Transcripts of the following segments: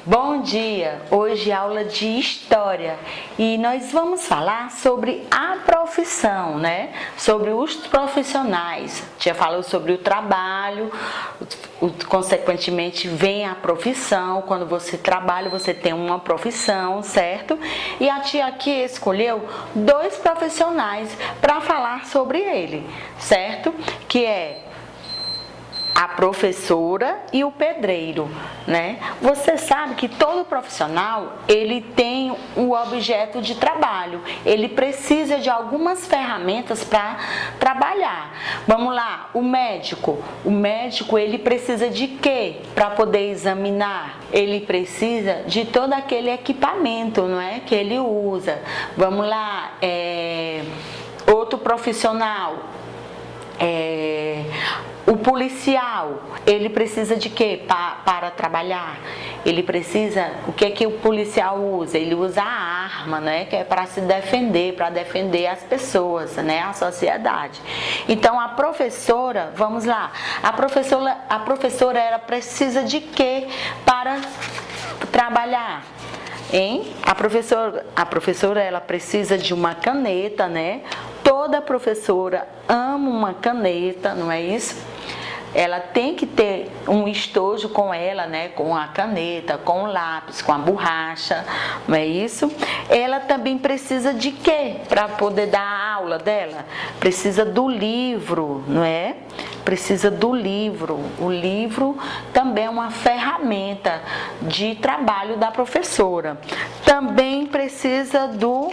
Bom dia! Hoje é aula de História e nós vamos falar sobre a profissão, né? Sobre os profissionais. A tia falou sobre o trabalho, consequentemente vem a profissão. Quando você trabalha, você tem uma profissão, certo? E a tia aqui escolheu dois profissionais para falar sobre ele, certo? Que é a professora e o pedreiro, né? Você sabe que todo profissional, ele tem um objeto de trabalho, ele precisa de algumas ferramentas para trabalhar. Vamos lá, o médico ele precisa de quê para poder examinar? Ele precisa de todo aquele equipamento, não é? Que ele usa. Vamos lá, outro profissional, o policial, ele precisa de quê para trabalhar? Ele precisa, o que é que o policial usa? Ele usa a arma, né? Que é para se defender, para defender as pessoas, né? A sociedade. Então a professora, vamos lá, a professora ela precisa de quê para trabalhar? Hein? A professora ela precisa de uma caneta, né? Toda professora ama uma caneta, não é isso? Ela tem que ter um estojo com ela, né? Com a caneta, com o lápis, com a borracha, não é isso? Ela também precisa de quê para poder dar a aula dela? Precisa do livro, não é? Precisa do livro. O livro também é uma ferramenta de trabalho da professora. Também precisa do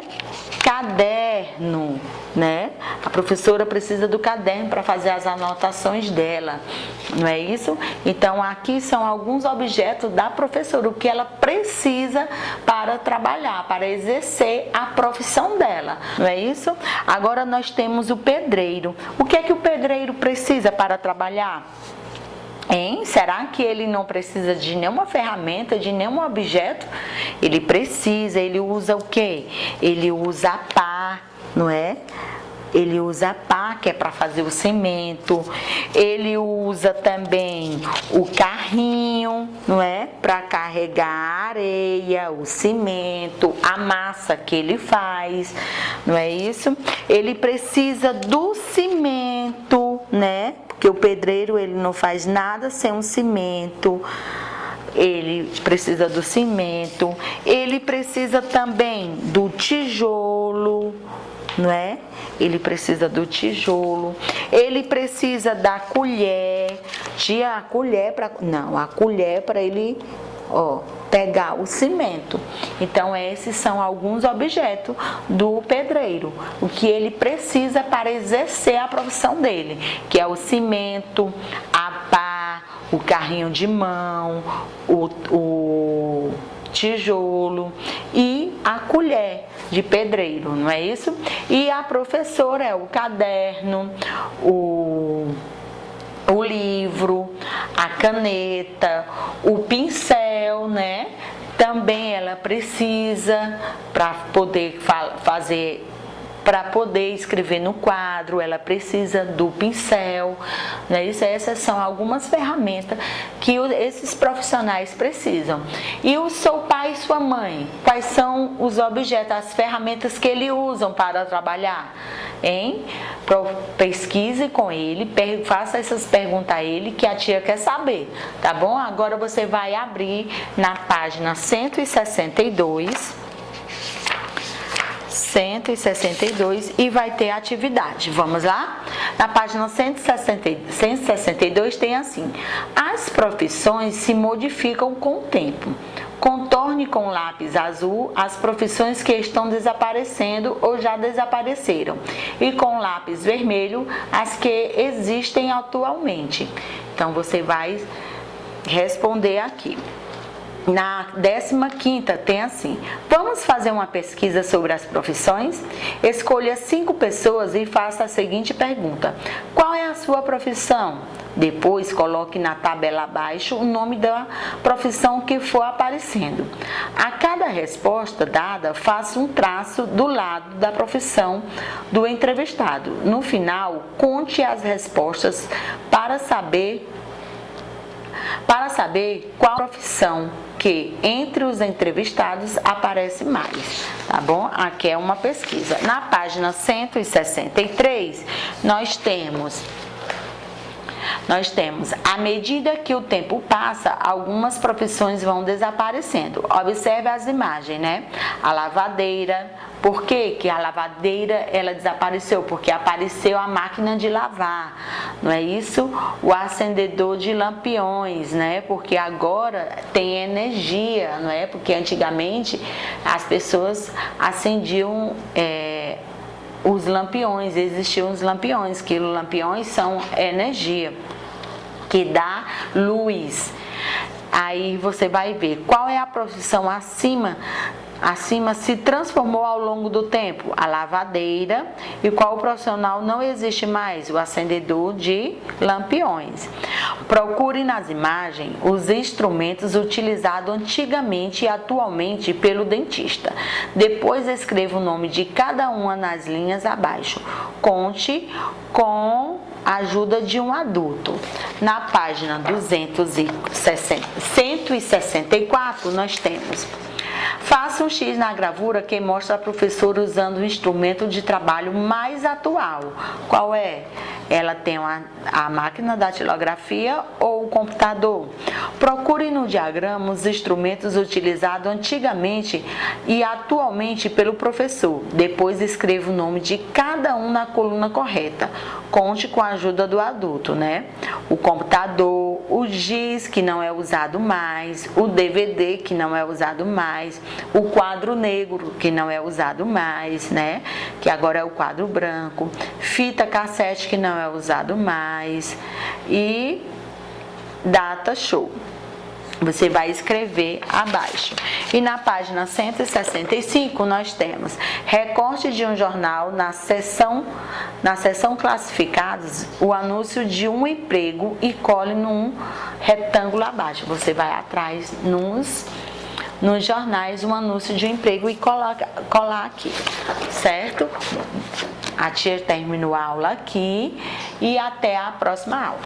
caderno, né? A professora precisa do caderno para fazer as anotações dela, não é isso? Então aqui são alguns objetos da professora, o que ela precisa para trabalhar, para exercer a profissão dela, não é isso? Agora nós temos o pedreiro. O que é que o pedreiro precisa para trabalhar? Hein? Será que ele não precisa de nenhuma ferramenta, de nenhum objeto? Ele precisa, ele usa o quê? Ele usa a pá, não é? Ele usa a pá, que é para fazer o cimento. Ele usa também o carrinho, não é? Para carregar a areia, o cimento, a massa que ele faz, não é isso? Ele precisa do cimento, né? Porque o pedreiro ele não faz nada sem um cimento. Ele precisa do cimento. Ele precisa também do tijolo, não é? Ele precisa do tijolo. Ele precisa da colher. A colher para ele, pegar o cimento. Então esses são alguns objetos do pedreiro, o que ele precisa para exercer a profissão dele, que é o cimento, a pá, o carrinho de mão, o tijolo e a colher de pedreiro, não é isso? E a professora é o caderno, o livro, a caneta, o pincel, né? Também ela precisa para poder escrever no quadro, ela precisa do pincel, né? Essas são algumas ferramentas que esses profissionais precisam. E o seu pai e sua mãe, quais são os objetos, as ferramentas que eles usam para trabalhar? Hein? Pesquise com ele, faça essas perguntas a ele que a tia quer saber, tá bom? Agora você vai abrir na página 162 e vai ter atividade. Vamos lá? Na página 162 tem assim: as profissões se modificam com o tempo. Contorne com lápis azul as profissões que estão desaparecendo ou já desapareceram, e com lápis vermelho as que existem atualmente. Então você vai responder aqui. Na 15ª tem assim: vamos fazer uma pesquisa sobre as profissões? Escolha 5 pessoas e faça a seguinte pergunta: qual é a sua profissão? Depois coloque na tabela abaixo o nome da profissão que for aparecendo. A cada resposta dada, faça um traço do lado da profissão do entrevistado. No final, conte as respostas para saber para saber qual profissão que entre os entrevistados aparece mais, tá bom? Aqui é uma pesquisa. Na página 163, nós temos, à medida que o tempo passa, algumas profissões vão desaparecendo. Observe as imagens, né? A lavadeira. Por que a lavadeira ela desapareceu? Porque apareceu a máquina de lavar, não é isso? O acendedor de lampiões, né? Porque agora tem energia, não é? Porque antigamente as pessoas acendiam os lampiões, existiam os lampiões, que lampiões são energia que dá luz. Aí você vai ver qual é a profissão acima se transformou ao longo do tempo, a lavadeira, e qual profissional não existe mais, o acendedor de lampiões. Procure nas imagens os instrumentos utilizados antigamente e atualmente pelo dentista. Depois escreva o nome de cada uma nas linhas abaixo. Conte com a ajuda de um adulto. Na página 164, nós temos: faça um X na gravura que mostra a professora usando o instrumento de trabalho mais atual. Qual é? Ela tem a máquina da datilografia ou o computador? Procure no diagrama os instrumentos utilizados antigamente e atualmente pelo professor. Depois escreva o nome de cada um na coluna correta. Conte com a ajuda do adulto, né? O computador, o giz, que não é usado mais, o DVD, que não é usado mais, o quadro negro, que não é usado mais, né? Que agora é o quadro branco, fita cassete, que não é usado mais, e data show. Você vai escrever abaixo. E na página 165 nós temos recorte de um jornal na seção classificados, o anúncio de um emprego e cole num retângulo abaixo. Você vai atrás nos jornais um anúncio de um emprego e colar aqui, certo? A tia terminou a aula aqui e até a próxima aula.